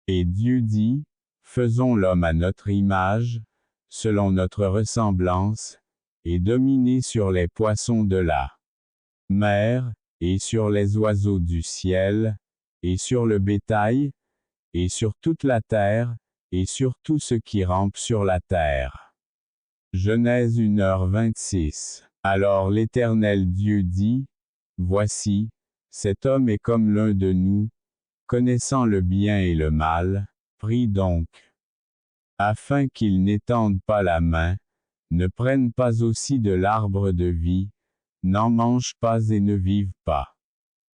Et Dieu dit, faisons l'homme à notre image, selon notre ressemblance, et dominer sur les poissons de la mer, et sur les oiseaux du ciel, et sur le bétail, et sur toute la terre, et sur tout ce qui rampe sur la terre. Genèse 1h26. Alors l'Éternel Dieu dit, voici, cet homme est comme l'un de nous, connaissant le bien et le mal, prie donc, afin qu'il n'étende pas la main, ne prenne pas aussi de l'arbre de vie, n'en mange pas et ne vive pas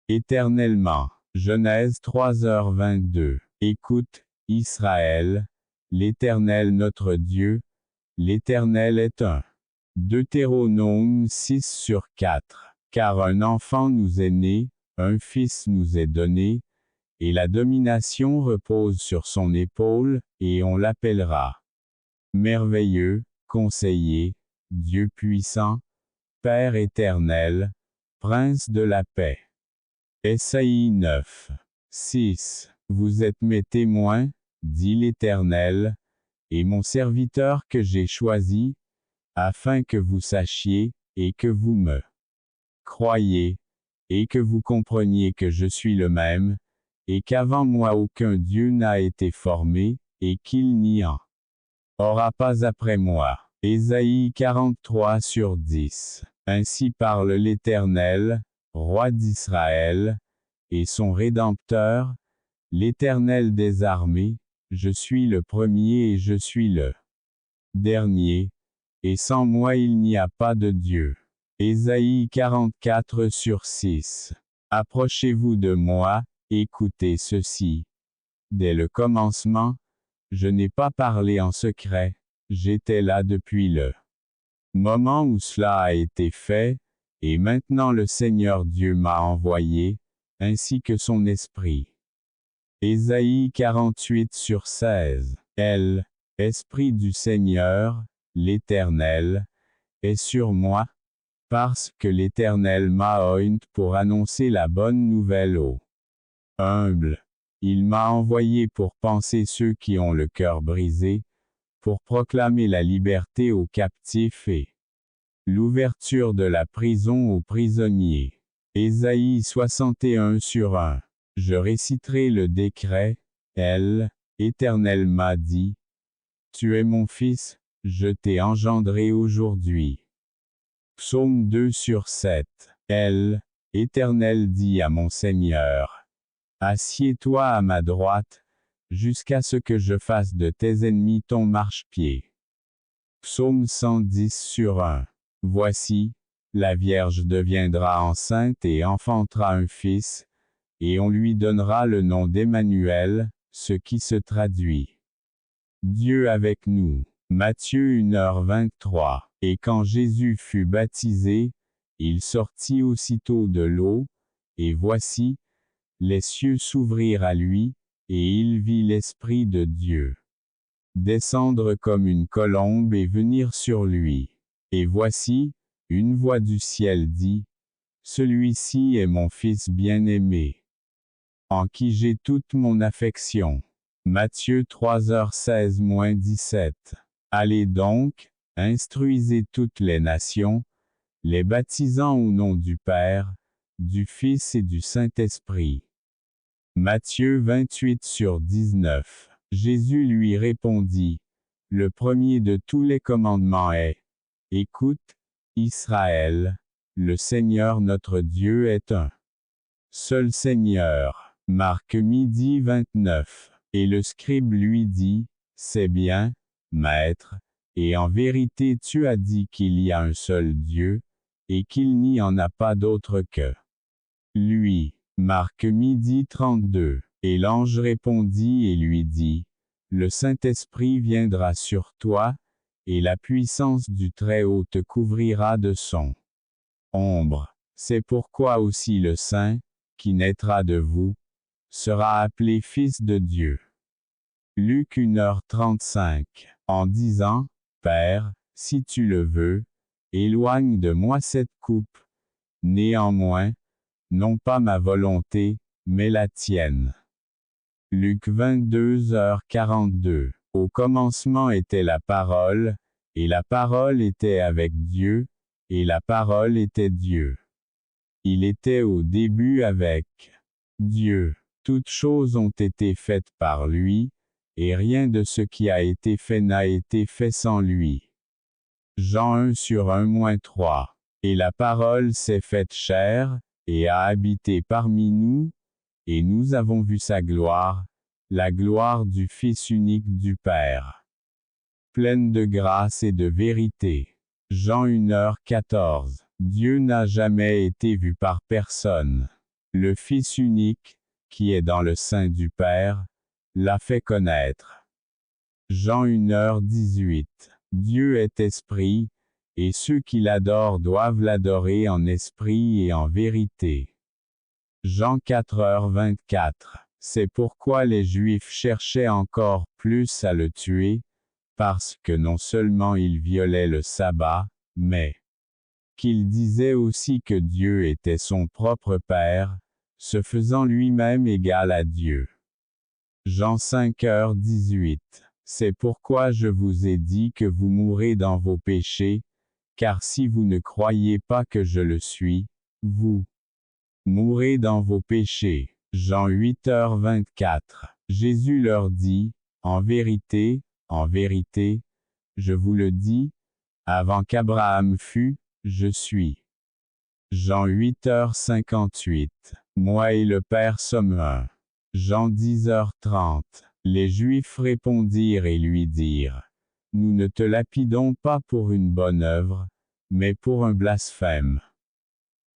éternellement. Genèse 3h22. Écoute, Israël, l'Éternel notre Dieu, l'Éternel est un. Deutéronome 6/4. Car un enfant nous est né, un fils nous est donné, et la domination repose sur son épaule, et on l'appellera merveilleux, conseiller, Dieu puissant, Père éternel, Prince de la paix. Ésaïe 9:6. Vous êtes mes témoins, dit l'Éternel, et mon serviteur que j'ai choisi, afin que vous sachiez, et que vous me croyiez, et que vous compreniez que je suis le même, et qu'avant moi aucun Dieu n'a été formé, et qu'il n'y en aura pas après moi. Ésaïe 43/10. Ainsi parle l'Éternel, roi d'Israël, et son Rédempteur, l'Éternel des armées, je suis le premier et je suis le dernier, et sans moi il n'y a pas de Dieu. Ésaïe 44/6. Approchez-vous de moi, écoutez ceci. Dès le commencement, je n'ai pas parlé en secret, j'étais là depuis le moment où cela a été fait, et maintenant le Seigneur Dieu m'a envoyé, ainsi que son esprit. Ésaïe 48/16. Esprit du Seigneur, l'Éternel, est sur moi, parce que l'Éternel m'a oint pour annoncer la bonne nouvelle aux humbles. Il m'a envoyé pour panser ceux qui ont le cœur brisé, pour proclamer la liberté aux captifs et l'ouverture de la prison aux prisonniers. Ésaïe 61/1. Je réciterai le décret, Éternel m'a dit, tu es mon fils, je t'ai engendré aujourd'hui. Psaume 2/7. Éternel dit à mon Seigneur, assieds-toi à ma droite, jusqu'à ce que je fasse de tes ennemis ton marchepied. Psaume 110/1. Voici, la Vierge deviendra enceinte et enfantera un fils, et on lui donnera le nom d'Emmanuel, ce qui se traduit Dieu avec nous. Matthieu 1h23. Et quand Jésus fut baptisé, il sortit aussitôt de l'eau, et voici, les cieux s'ouvrirent à lui, et il vit l'Esprit de Dieu descendre comme une colombe et venir sur lui. Et voici, une voix du ciel dit, celui-ci est mon Fils bien-aimé, en qui j'ai toute mon affection. Matthieu 3h16-17. Allez donc, instruisez toutes les nations, les baptisant au nom du Père, du Fils et du Saint-Esprit. Matthieu 28/19. Jésus lui répondit, le premier de tous les commandements est, écoute, Israël, le Seigneur notre Dieu est un seul Seigneur. Marc 12:29. Et le scribe lui dit, c'est bien, Maître, et en vérité tu as dit qu'il y a un seul Dieu, et qu'il n'y en a pas d'autre que lui. Marc 12:32. Et l'ange répondit et lui dit, le Saint-Esprit viendra sur toi, et la puissance du Très-Haut te couvrira de son ombre. C'est pourquoi aussi le Saint, qui naîtra de vous, sera appelé Fils de Dieu. Luc 1h35. En disant, Père, si tu le veux, éloigne de moi cette coupe. Néanmoins, non pas ma volonté, mais la tienne. Luc 22h42. Au commencement était la parole, et la parole était avec Dieu, et la parole était Dieu. Il était au début avec Dieu. Toutes choses ont été faites par lui, et rien de ce qui a été fait n'a été fait sans lui. Jean 1:1-3. Et la parole s'est faite chair, et a habité parmi nous, et nous avons vu sa gloire, la gloire du Fils unique du Père. Pleine de grâce et de vérité. Jean 1h14. Dieu n'a jamais été vu par personne. Le Fils unique, qui est dans le sein du Père, l'a fait connaître. Jean 1h18. Dieu est esprit, et ceux qui l'adorent doivent l'adorer en esprit et en vérité. Jean 4h24. C'est pourquoi les Juifs cherchaient encore plus à le tuer, parce que non seulement il violait le sabbat, mais qu'il disait aussi que Dieu était son propre Père, se faisant lui-même égal à Dieu. Jean 5h18. C'est pourquoi je vous ai dit que vous mourrez dans vos péchés, car si vous ne croyez pas que je le suis, vous mourrez dans vos péchés. Jean 8h24. Jésus leur dit, en vérité, je vous le dis, avant qu'Abraham fût, je suis. Jean 8h58. Moi et le Père sommes un. Jean 10h30. Les Juifs répondirent et lui dirent, nous ne te lapidons pas pour une bonne œuvre, mais pour un blasphème.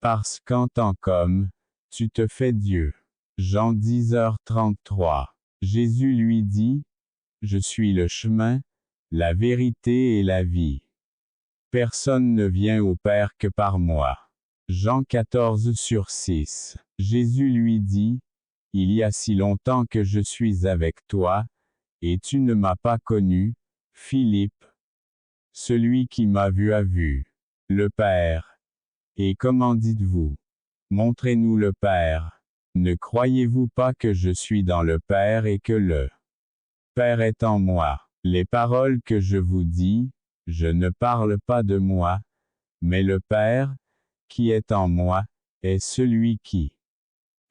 Parce qu'en tant qu'homme, tu te fais Dieu. Jean 10h33. Jésus lui dit, je suis le chemin, la vérité et la vie. Personne ne vient au Père que par moi. Jean 14:6. Jésus lui dit, il y a si longtemps que je suis avec toi, et tu ne m'as pas connu, Philippe. Celui qui m'a vu a vu le Père. Et comment dites-vous? Montrez-nous le Père. Ne croyez-vous pas que je suis dans le Père et que le Père est en moi? Les paroles que je vous dis, je ne parle pas de moi, mais le Père, qui est en moi, est celui qui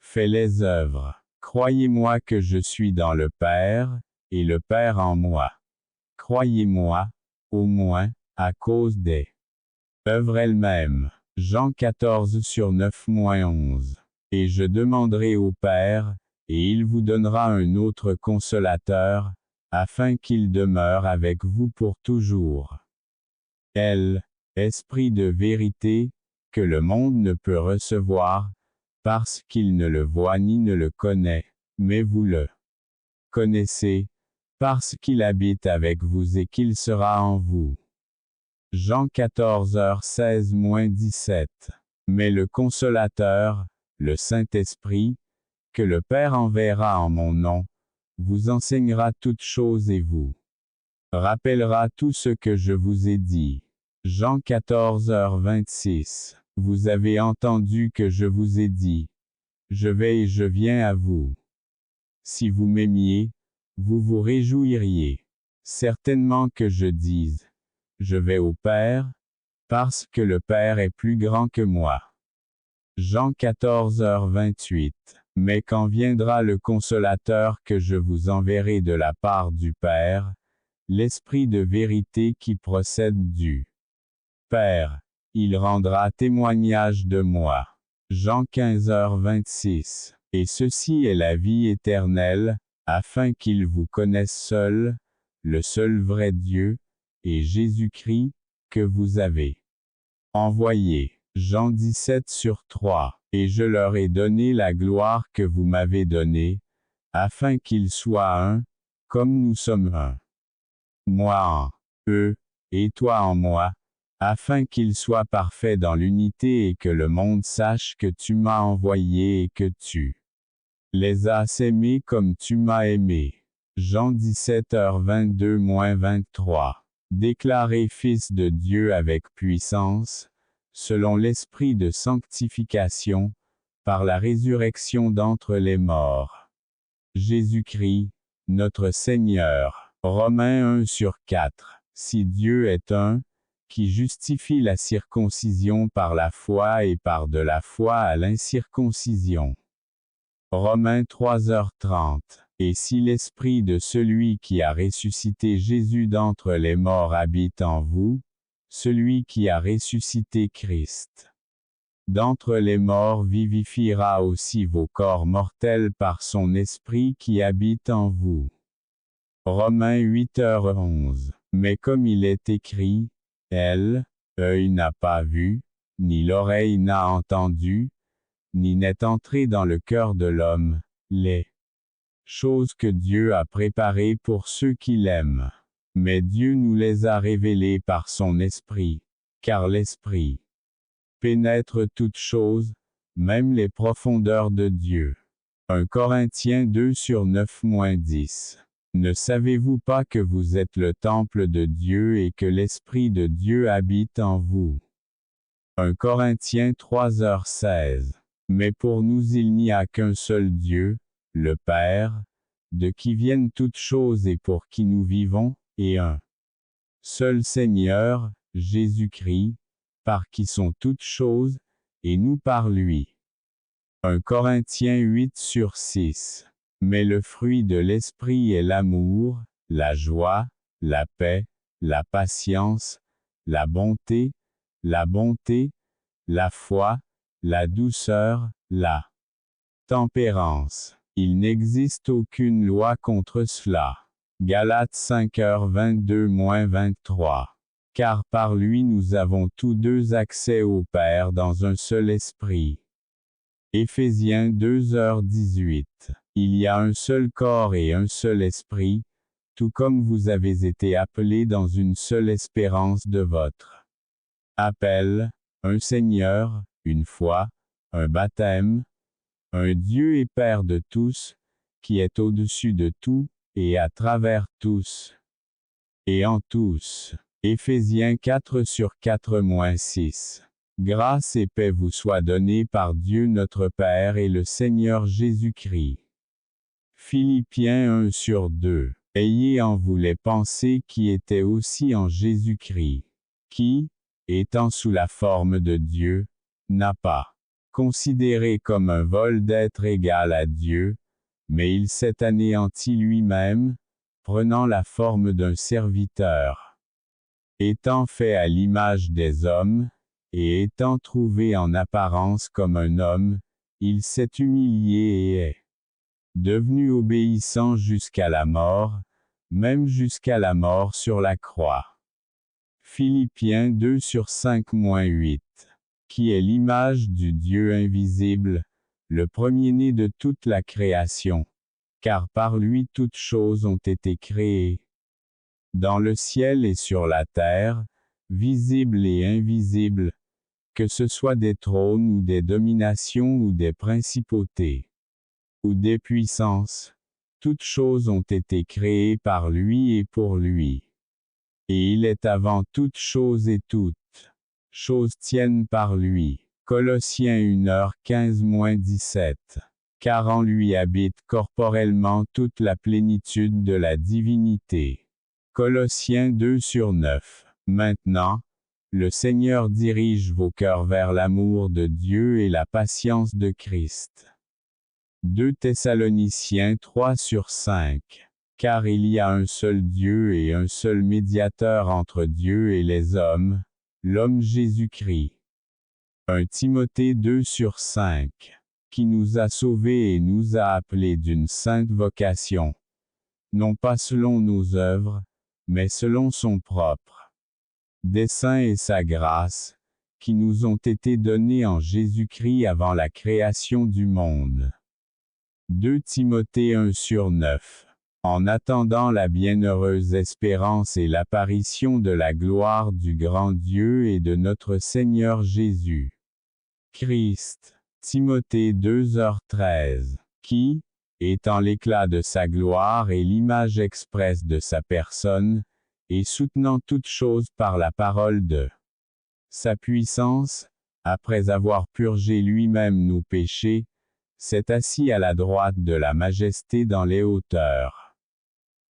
fait les œuvres. Croyez-moi que je suis dans le Père, et le Père en moi. Croyez-moi, au moins, à cause des œuvres elles-mêmes. Jean 14:9-11. Et je demanderai au Père, et il vous donnera un autre consolateur, afin qu'il demeure avec vous pour toujours. Esprit de vérité, que le monde ne peut recevoir, parce qu'il ne le voit ni ne le connaît, mais vous le connaissez, parce qu'il habite avec vous et qu'il sera en vous. Jean 14h16-17. Mais le Consolateur, le Saint-Esprit, que le Père enverra en mon nom, vous enseignera toutes choses et vous rappellera tout ce que je vous ai dit. Jean 14h26. Vous avez entendu que je vous ai dit, je vais et je viens à vous. Si vous m'aimiez, vous vous réjouiriez. Certainement que je dise, je vais au Père, parce que le Père est plus grand que moi. Jean 14h28. Mais quand viendra le Consolateur que je vous enverrai de la part du Père, l'Esprit de vérité qui procède du Père, il rendra témoignage de moi. Jean 15h26. Et ceci est la vie éternelle, afin qu'ils vous connaissent seul, le seul vrai Dieu, et Jésus-Christ, que vous avez envoyé. Jean 17:3. Et je leur ai donné la gloire que vous m'avez donnée, afin qu'ils soient un, comme nous sommes un. Moi en eux, et toi en moi, afin qu'ils soient parfaits dans l'unité et que le monde sache que tu m'as envoyé et que tu les as aimés comme tu m'as aimé. Jean 17h22-23. Déclaré Fils de Dieu avec puissance, selon l'esprit de sanctification, par la résurrection d'entre les morts. Jésus-Christ, notre Seigneur. Romains 1/4. Si Dieu est un, qui justifie la circoncision par la foi et par de la foi à l'incirconcision. Romains 3h30. Et si l'esprit de celui qui a ressuscité Jésus d'entre les morts habite en vous, celui qui a ressuscité Christ d'entre les morts vivifiera aussi vos corps mortels par son esprit qui habite en vous. Romains 8h11. Mais comme il est écrit, œil n'a pas vu, ni l'oreille n'a entendu, ni n'est entré dans le cœur de l'homme, les choses que Dieu a préparées pour ceux qui l'aiment. Mais Dieu nous les a révélées par son esprit, car l'esprit pénètre toutes choses, même les profondeurs de Dieu. 1 Corinthiens 2/9-10. Ne savez-vous pas que vous êtes le temple de Dieu et que l'Esprit de Dieu habite en vous? 1 Corinthiens 3h16. Mais pour nous il n'y a qu'un seul Dieu, le Père, de qui viennent toutes choses et pour qui nous vivons, et un seul Seigneur, Jésus-Christ, par qui sont toutes choses, et nous par lui. 1 Corinthiens 8/6. Mais le fruit de l'esprit est l'amour, la joie, la paix, la patience, la bonté, la foi, la douceur, la tempérance. Il n'existe aucune loi contre cela. Galates 5h22-23. Car par lui nous avons tous deux accès au Père dans un seul esprit. Éphésiens 2h18. Il y a un seul corps et un seul esprit, tout comme vous avez été appelés dans une seule espérance de votre appel, un Seigneur, une foi, un baptême, un Dieu et Père de tous, qui est au-dessus de tout, et à travers tous, et en tous. Éphésiens 4/4-6. Grâce et paix vous soient données par Dieu notre Père et le Seigneur Jésus-Christ. Philippiens 1/2. Ayez en vous les pensées qui étaient aussi en Jésus-Christ, qui, étant sous la forme de Dieu, n'a pas considéré comme un vol d'être égal à Dieu, mais il s'est anéanti lui-même, prenant la forme d'un serviteur. Étant fait à l'image des hommes, et étant trouvé en apparence comme un homme, il s'est humilié et est devenu obéissant jusqu'à la mort, même jusqu'à la mort sur la croix. Philippiens 2/5-8. Qui est l'image du Dieu invisible, le premier-né de toute la création. Car par lui toutes choses ont été créées. Dans le ciel et sur la terre, visibles et invisibles, que ce soit des trônes ou des dominations ou des principautés, ou des puissances, toutes choses ont été créées par lui et pour lui. Et il est avant toutes choses et toutes choses tiennent par lui. Colossiens 1h15-17. Car en lui habite corporellement toute la plénitude de la divinité. Colossiens 2/9. Maintenant, le Seigneur dirige vos cœurs vers l'amour de Dieu et la patience de Christ. 2 Thessaloniciens 3/5. Car il y a un seul Dieu et un seul médiateur entre Dieu et les hommes, l'homme Jésus-Christ. 1 Timothée 2/5. Qui nous a sauvés et nous a appelés d'une sainte vocation. Non pas selon nos œuvres, mais selon son propre dessein et sa grâce, qui nous ont été donnés en Jésus-Christ avant la création du monde. 2 Timothée 1/9. En attendant la bienheureuse espérance et l'apparition de la gloire du grand Dieu et de notre Seigneur Jésus Christ. Timothée 2h13. Qui, étant l'éclat de sa gloire et l'image expresse de sa personne, et soutenant toutes choses par la parole de sa puissance, après avoir purgé lui-même nos péchés, s'est assis à la droite de la majesté dans les hauteurs.